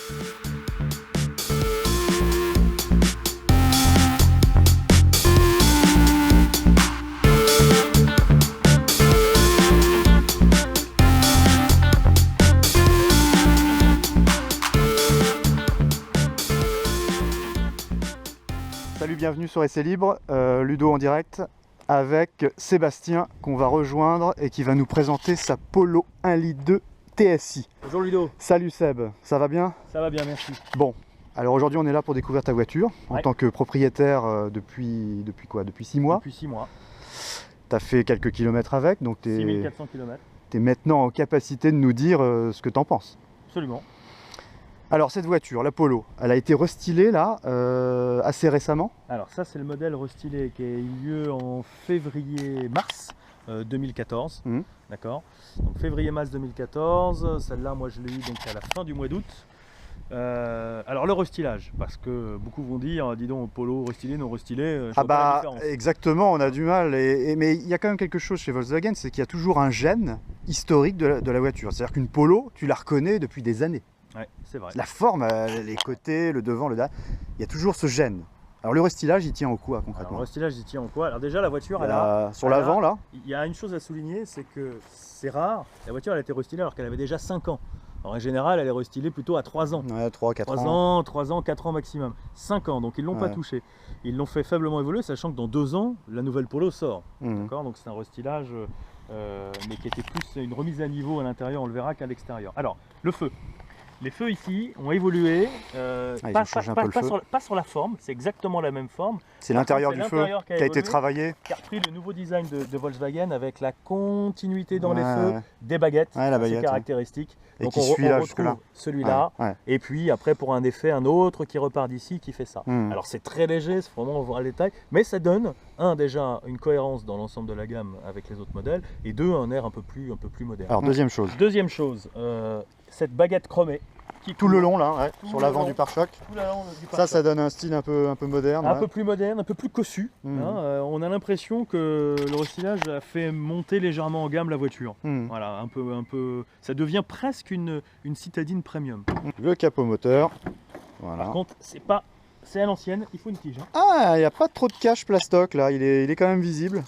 Salut, bienvenue sur Essai Libre, Ludo en direct avec Sébastien qu'on va rejoindre et qui va nous présenter sa Polo 1,2 litre TSI. Bonjour Ludo. Salut Seb, ça va bien? Ça va bien, merci. Bon, alors aujourd'hui on est là pour découvrir ta voiture en tant que propriétaire depuis quoi? Depuis 6 mois? Depuis 6 mois. Tu as fait quelques kilomètres avec, donc tu 6400 km. es maintenant en capacité de nous dire ce que tu en penses. Absolument. Alors cette voiture, la Polo, elle a été restylée là assez récemment. Alors ça c'est le modèle restylé qui a eu lieu en février-mars 2014. D'accord. Donc février-mars 2014, celle-là moi je l'ai eu donc à la fin du mois d'août. Alors le restylage, parce que beaucoup vont dire, dis donc Polo restylé, non restylé, je vois pas la différence. Exactement, on a du mal, mais il y a quand même quelque chose chez Volkswagen, c'est qu'il y a toujours un gène historique de la voiture. C'est-à-dire qu'une Polo, tu la reconnais depuis des années. Ouais, c'est vrai. La forme, les côtés, le devant, le derrière, il y a toujours ce gène. Alors le restylage, il tient au quoi concrètement? Alors, le restylage il tient en quoi? Alors déjà la voiture, sur l'avant là. Il y a une chose à souligner, c'est que c'est rare, la voiture elle a été restylée alors qu'elle avait déjà 5 ans. En général, elle est restylée plutôt à 3 ans. Ouais, 3-4 ans. 3 ans, 4 ans maximum. 5 ans, donc ils ne l'ont pas touché. Ils l'ont fait faiblement évoluer, sachant que dans 2 ans, la nouvelle Polo sort. D'accord, donc c'est un restylage, mais qui était plus une remise à niveau à l'intérieur, on le verra, qu'à l'extérieur. Alors, le feu. Les feux ici ont évolué, pas sur la forme, c'est exactement la même forme. C'est l'intérieur du feu qui a été travaillé. Qui a repris le nouveau design de Volkswagen avec la continuité dans les feux des baguettes, c'est caractéristique. Et donc qui on suit là, retrouve celui-là, et puis après pour un effet, un autre qui repart d'ici qui fait ça. Alors c'est très léger, c'est vraiment on voit le détail, mais ça donne, déjà une cohérence dans l'ensemble de la gamme avec les autres modèles, et un air un peu plus moderne. Alors deuxième chose, cette baguette chromée. Tout le long là, sur l'avant du pare-choc. Ça donne un style un peu moderne. Un peu plus moderne, un peu plus cossu. On a l'impression que le restylage a fait monter légèrement en gamme la voiture. Voilà, un peu. Ça devient presque une citadine premium. Le capot moteur. Voilà. Par contre, c'est à l'ancienne, il faut une tige. Ah, il n'y a pas trop de cache plastoc là, il est quand même visible.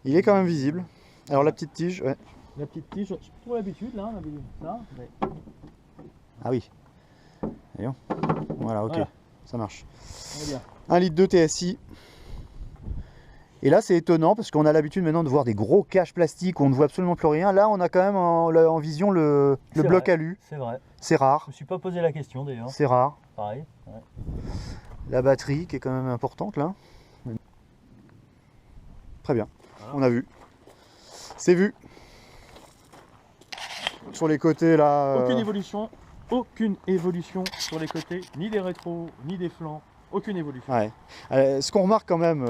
Il est quand même visible. Alors la petite tige, La petite tige, j'ai trop l'habitude là, mais... Ah oui. Voyons. Voilà, ok, ça marche. 1,2 litre TSI. Et là c'est étonnant parce qu'on a l'habitude maintenant de voir des gros caches plastiques où on ne voit absolument plus rien. Là on a quand même en vision le bloc alu. C'est vrai. C'est rare. Je me suis pas posé la question d'ailleurs. C'est rare. Pareil. La batterie qui est quand même importante là. Très bien. Voilà. On a vu. C'est vu. Sur les côtés là. Aucune évolution sur les côtés, ni des rétros, ni des flancs, aucune évolution. Ce qu'on remarque quand même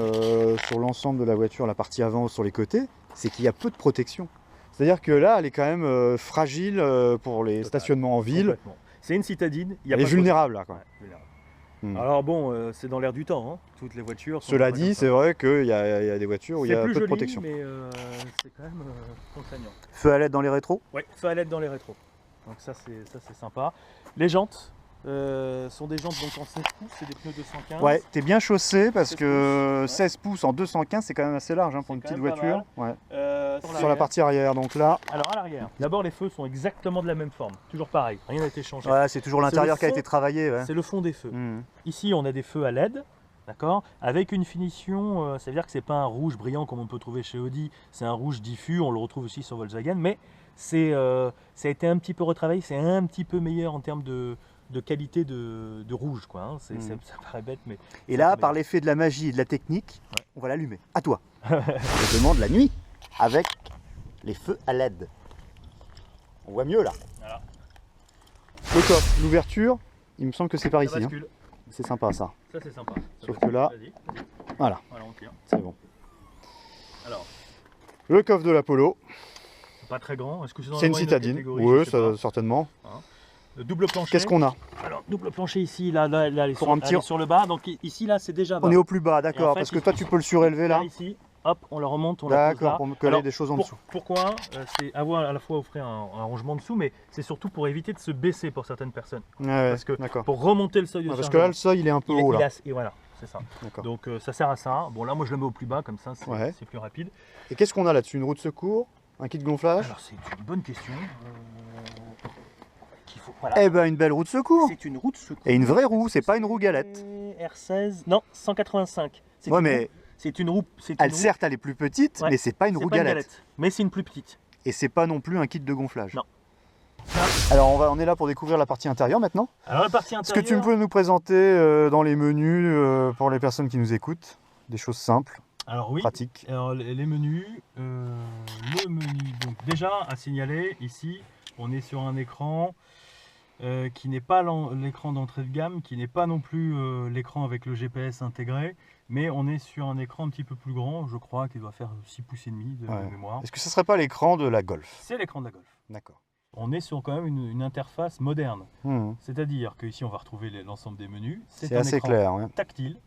sur l'ensemble de la voiture, la partie avant sur les côtés, c'est qu'il y a peu de protection. C'est-à-dire que là, elle est quand même fragile pour les stationnements en ville. C'est une citadine. Elle est vulnérable là. Alors bon, c'est dans l'air du temps, toutes les voitures. Cela dit, c'est vrai qu'il y a des voitures où il y a peu de protection. Mais c'est quand même contraignant. Feu à LED dans les rétros? Oui, feu à LED dans les rétros. Donc ça c'est sympa. Les jantes sont des jantes donc en 16 pouces, c'est des pneus 215. Ouais, t'es bien chaussé parce que 16 pouces en 215 c'est quand même assez large pour une petite voiture. Sur la partie arrière, donc là. Alors à l'arrière, d'abord les feux sont exactement de la même forme, toujours pareil, rien n'a été changé. C'est toujours l'intérieur qui a été travaillé. C'est le fond des feux. Ici on a des feux à LED. D'accord, avec une finition, ça veut dire que c'est pas un rouge brillant comme on peut trouver chez Audi, c'est un rouge diffus, on le retrouve aussi sur Volkswagen, mais ça a été un petit peu retravaillé, c'est un petit peu meilleur en termes de qualité de rouge, quoi. Ça paraît bête, mais... Et là, par l'effet de la magie et de la technique, on va l'allumer. À toi. Je demande la nuit, avec les feux à LED. On voit mieux là. Voilà. Le coffre, l'ouverture, il me semble que c'est par ici. C'est sympa ça. Ça c'est sympa. Sauf que là, voilà, on tire. C'est bon. Alors, le coffre de la Polo. Pas très grand. Est-ce que c'est une citadine? Oui, certainement. Le double plancher. Qu'est-ce qu'on a? Alors, double plancher ici, là elle est sur le bas. Donc ici, là, c'est déjà bas. On est au plus bas, d'accord. Parce que toi, tu peux le surélever là. Ici, hop, on la remonte, on la pose là. D'accord, pour me coller des choses en dessous. Pourquoi c'est avoir à la fois offrir un rangement dessous, mais c'est surtout pour éviter de se baisser pour certaines personnes. Parce que pour remonter le seuil de parce que là, le seuil, il est un peu haut. Et voilà, c'est ça. Donc ça sert à ça. Bon, là, moi, je le mets au plus bas, comme ça, c'est plus rapide. Et qu'est-ce qu'on a là-dessus? Une roue de secours? Un kit de gonflage? Alors, c'est une bonne question. Eh ben, une belle roue de secours. C'est une roue de secours. Et une vraie roue, c'est pas une roue galette. R16, non, 185. Ouais, mais c'est une roue. Certes, elle est plus petite, mais c'est pas une roue galette. Mais c'est une plus petite. Et c'est pas non plus un kit de gonflage. Non. Alors, on est là pour découvrir la partie intérieure maintenant. Alors, la partie intérieure. Est-ce que tu peux nous présenter dans les menus, pour les personnes qui nous écoutent, des choses simples? Alors oui, pratiques. Alors, les menus, le menu, donc déjà à signaler ici, on est sur un écran qui n'est pas l'écran d'entrée de gamme, qui n'est pas non plus l'écran avec le GPS intégré, mais on est sur un écran un petit peu plus grand, je crois qu'il doit faire 6,5 pouces de mémoire. Est-ce que ce ne serait pas l'écran de la Golf? C'est l'écran de la Golf. D'accord. On est sur quand même une interface moderne, c'est-à-dire qu'ici on va retrouver l'ensemble des menus. C'est assez écran clair, tactile.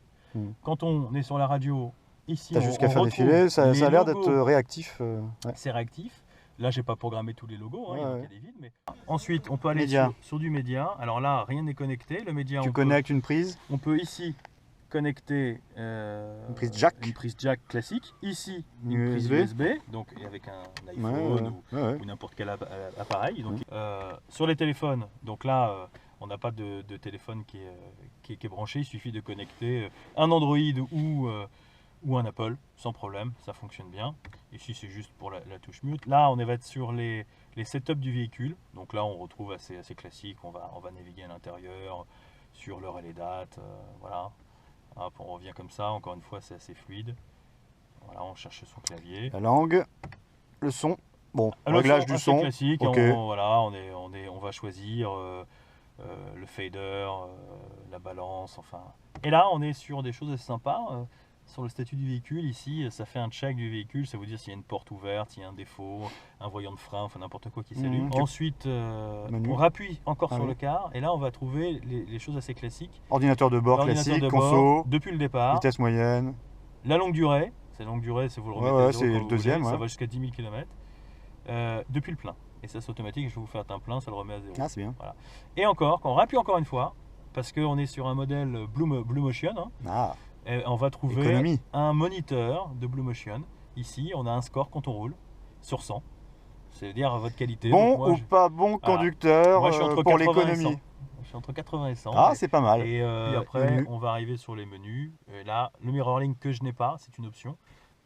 Quand on est sur la radio, ici on jusqu'à faire défiler, ça a l'air d'être réactif. C'est réactif. Là, j'ai pas programmé tous les logos, il y a des vides. Mais... Ensuite, on peut aller sur du média. Alors là, rien n'est connecté. Le média, tu connectes une prise. On peut ici connecter une prise jack classique. Ici, une prise USB, donc avec un iPhone ou n'importe quel appareil. Donc, sur les téléphones, donc là, on n'a pas de téléphone qui est branché. Il suffit de connecter un Android ou un Apple, sans problème, ça fonctionne bien. Ici, c'est juste pour la touche mute. Là, on va être sur les setups du véhicule. Donc là, on retrouve assez classique. On va naviguer à l'intérieur, sur l'heure et les dates. Voilà. Hop, on revient comme ça. Encore une fois, c'est assez fluide. Voilà, on cherche son clavier. La langue, le son. Bon, le réglage du son. Classique. On va choisir le fader, la balance, enfin. Et là, on est sur des choses assez sympas. Sur le statut du véhicule, ici, ça fait un check du véhicule, ça vous dire s'il y a une porte ouverte, s'il y a un défaut, un voyant de frein, enfin n'importe quoi qui s'allume. Ensuite, on rappuie encore sur le car, et là on va trouver les choses assez classiques. Ordinateur de bord classique, conso, depuis le départ. Vitesse moyenne. La longue durée, c'est vous le remettez à zéro, c'est le deuxième. Ça va jusqu'à 10 000 km. Depuis le plein. Et ça c'est automatique, je vais vous faire un plein, ça le remet à zéro. Ah, c'est bien. Voilà. Et encore, quand on rappuie encore une fois, parce qu'on est sur un modèle Blue Motion, et on va trouver un moniteur de Blue Motion. Ici, on a un score quand on roule sur 100. C'est-à-dire votre qualité. Bon ou pas bon conducteur pour l'économie. Je suis entre 80 et 100. Ah, c'est pas mal. Et après, on va arriver sur les menus. Et là, le mirroring que je n'ai pas, c'est une option.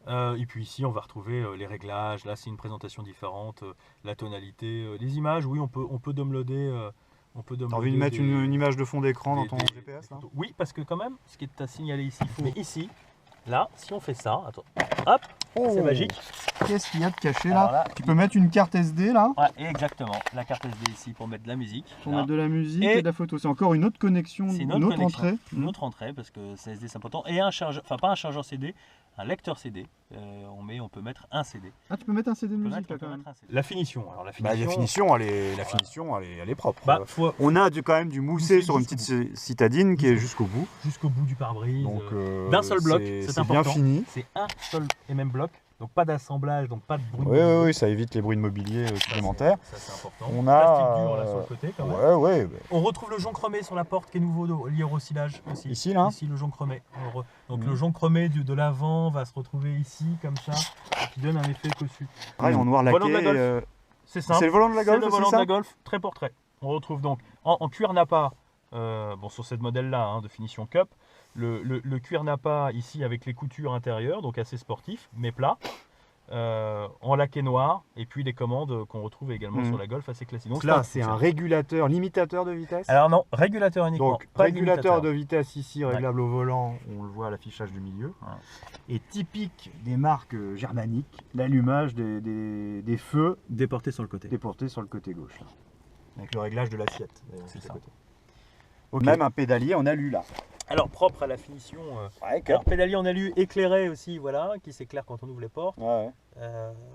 Et puis ici, on va retrouver les réglages. Là, c'est une présentation différente. La tonalité. Les images, oui, on peut downloader. T'as envie de mettre une image de fond d'écran dans ton GPS là? Oui, parce que quand même, ce qui est à signaler ici, mais ici, là, si on fait ça, attends, hop, c'est magique. Qu'est-ce qu'il y a de caché là, tu peux mettre une carte SD là? Ouais, exactement, la carte SD ici pour mettre de la musique. Pour mettre de la musique et de la photo. C'est encore une autre connexion, une autre entrée. Une autre entrée, parce que c'est SD c'est important. Et un chargeur, enfin pas un chargeur CD, un lecteur CD. On peut mettre un CD. Ah, tu peux mettre un CD de musique là quand même. La finition, alors la finition, elle est propre. On a quand même du moussé sur une petite citadine qui est jusqu'au bout. Jusqu'au bout du pare-brise. D'un seul bloc, c'est important. Bien fini. C'est un seul et même bloc. Donc pas d'assemblage, donc pas de bruit. Oui, ça évite les bruits de mobilier supplémentaires. Ça c'est important. On a plastique dur là sur le côté quand même. Ouais. On retrouve le jonc chromé sur la porte qui est nouveau lié au recyclage aussi. Ici là. Ici le jonc chromé. Donc le jonc chromé de l'avant va se retrouver ici comme ça, qui donne un effet cossu. En noir laqué. C'est simple. C'est le volant de la Golf. C'est le volant de la Golf, très portrait. On retrouve donc en cuir Napa, sur cette modèle là de finition Cup. Le cuir Napa ici avec les coutures intérieures, donc assez sportif, mais plat, en laqué noir, et puis les commandes qu'on retrouve également sur la Golf assez classique. Donc là, c'est un régulateur, limitateur de vitesse. Alors non, régulateur uniquement. Donc régulateur de vitesse ici, réglable au volant, on le voit à l'affichage du milieu. Et typique des marques germaniques, l'allumage des feux déportés sur le côté. Déportés sur le côté gauche. Là. Avec le réglage de l'assiette. C'est ça. Même un pédalier en alu là. Alors propre à la finition. Alors pédalier en alu éclairé aussi, voilà, qui s'éclaire quand on ouvre les portes.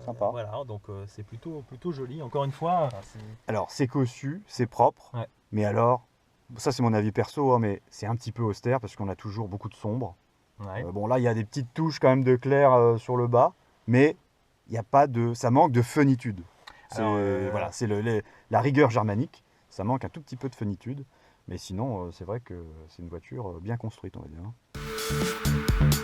Sympa. Voilà, donc c'est plutôt joli. Encore une fois. Alors c'est cossu, c'est propre, mais alors, ça c'est mon avis perso, mais c'est un petit peu austère parce qu'on a toujours beaucoup de sombre. Ouais. Bon là il y a des petites touches quand même de clair sur le bas, mais il y a pas de, ça manque de funitude. Voilà, c'est la rigueur germanique, ça manque un tout petit peu de funitude, mais sinon c'est vrai que c'est une voiture bien construite, on va dire.